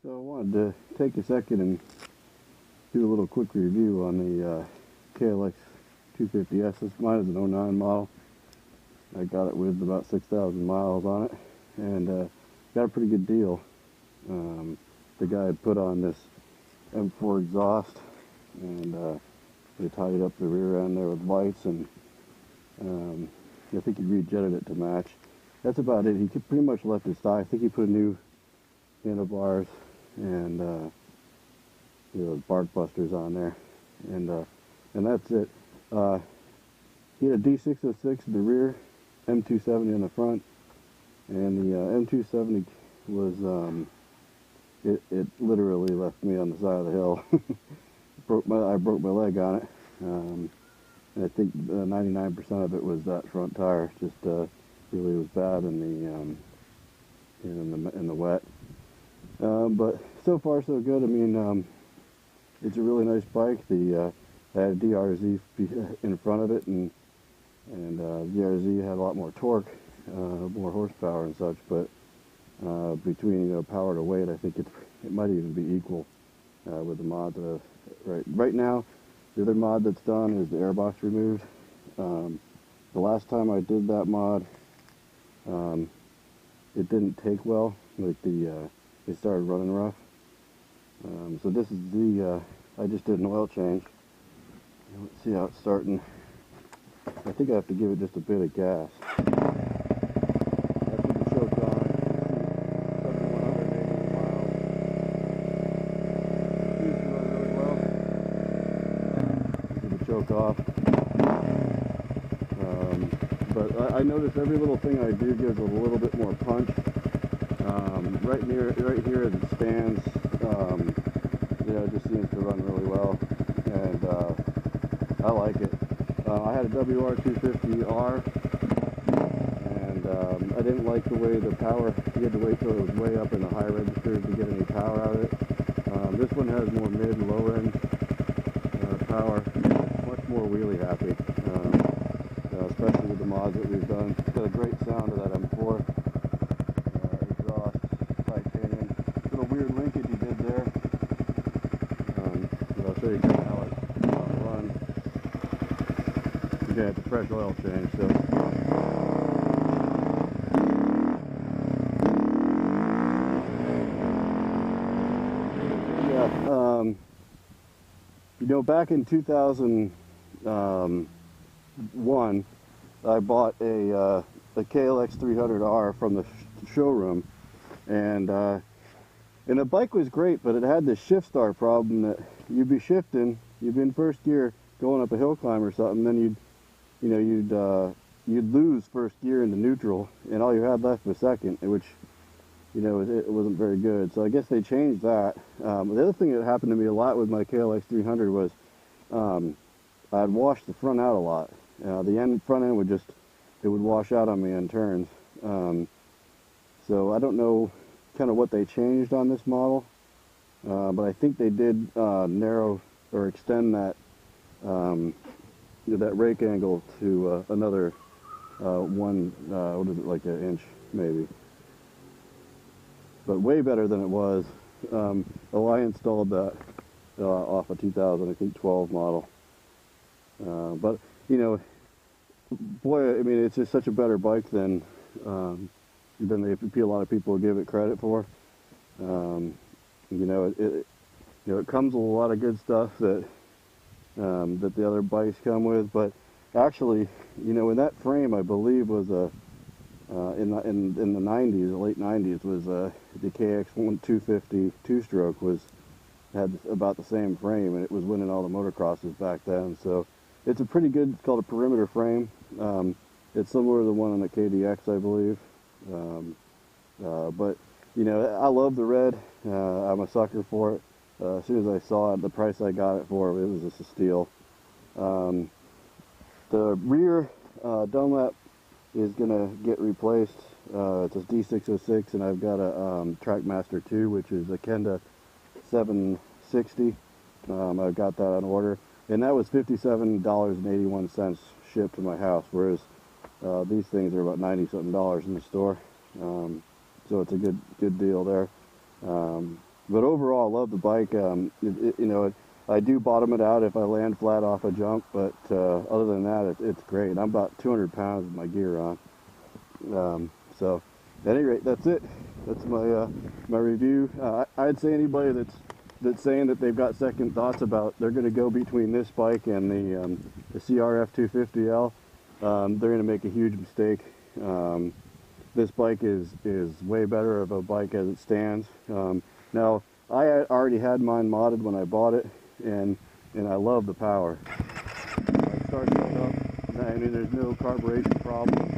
So I wanted to take a second and do a little quick review on the KLX250s. Mine is an '09 model. I got it with about 6,000 miles on it, and got a pretty good deal. The guy had put on this M4 exhaust, and they tied up the rear end there with lights, and I think he rejetted it to match. That's about it. He pretty much left his thigh. I think he put a new handlebars and bark busters on there, and that's it. He had a D606 in the rear, M270 in the front, and the M270 was it literally left me on the side of the hill. I broke my leg on it, and I think 99% of it was that front tire. Just really was bad in the wet. But so far so good. I mean, it's a really nice bike. I had a DRZ in front of it, and DRZ had a lot more torque, more horsepower and such. But between power to weight, I think it might even be equal with the mod. Right now, the other mod that's done is the airbox removed. The last time I did that mod, it didn't take well. Like it started running rough. So this is I just did an oil change. Let's see how it's starting. I think I have to give it just a bit of gas. That's with the choke on. 7,180 miles. Seems to run really well. With the choke off. But I notice every little thing I do gives it a little bit more punch. Right here as it stands, it just seems to run really well, and I like it. I had a WR250R, and I didn't like the way the power, you had to wait till it was way up in the high register to get any power out of it. This one has more mid and low end power, much more wheelie happy, especially with the mods that we've done. It's got a great sound to that M4 exhaust, titanium. Little weird linkage he did there. I'll show you kind of how it runs. Again, it's a fresh oil change, so. Yeah, back in 2001, I bought a KLX250s from the showroom, and the bike was great, but it had this shift start problem that you'd be shifting, you'd be in first gear going up a hill climb or something, then you'd lose first gear into neutral, and all you had left was second, which it wasn't very good. So I guess they changed that. The other thing that happened to me a lot with my KLX300 was I'd wash the front out a lot. The front end would wash out on me in turns. So I don't know kind of what they changed on this model, but I think they did narrow or extend that that rake angle to another what is it, like an inch maybe, but way better than it was. I installed that off a 2012 model, but boy, I mean, it's just such a better bike than a lot of people give it credit for. It comes with a lot of good stuff that the other bikes come with, but actually, in that frame, I believe was in the 90s, the late 90s, was the KLX250 two-stroke had about the same frame, and it was winning all the motocrosses back then. So it's a pretty good. It's called a perimeter frame. It's similar to the one on the KDX, I believe. But I love the red. I'm a sucker for it. As soon as I saw it, the price I got it for, it was just a steal. The rear Dunlap is gonna get replaced. It's a D606, and I've got a Trackmaster 2, which is a Kenda 760. I've got that on order, and that was $57.81 shipped to my house, whereas these things are about $90-something in the store. So it's a good deal there. But overall, I love the bike. I do bottom it out if I land flat off a jump, but other than that, it's great. I'm about 200 pounds with my gear on. So, at any rate, that's it. That's my review. I'd say anybody that's saying that they've got second thoughts about they're going to go between this bike and the KLX250s, they're going to make a huge mistake. This bike is way better of a bike as it stands. Now, I already had mine modded when I bought it, and I love the power. It starts up. I mean, there's no carburation problem.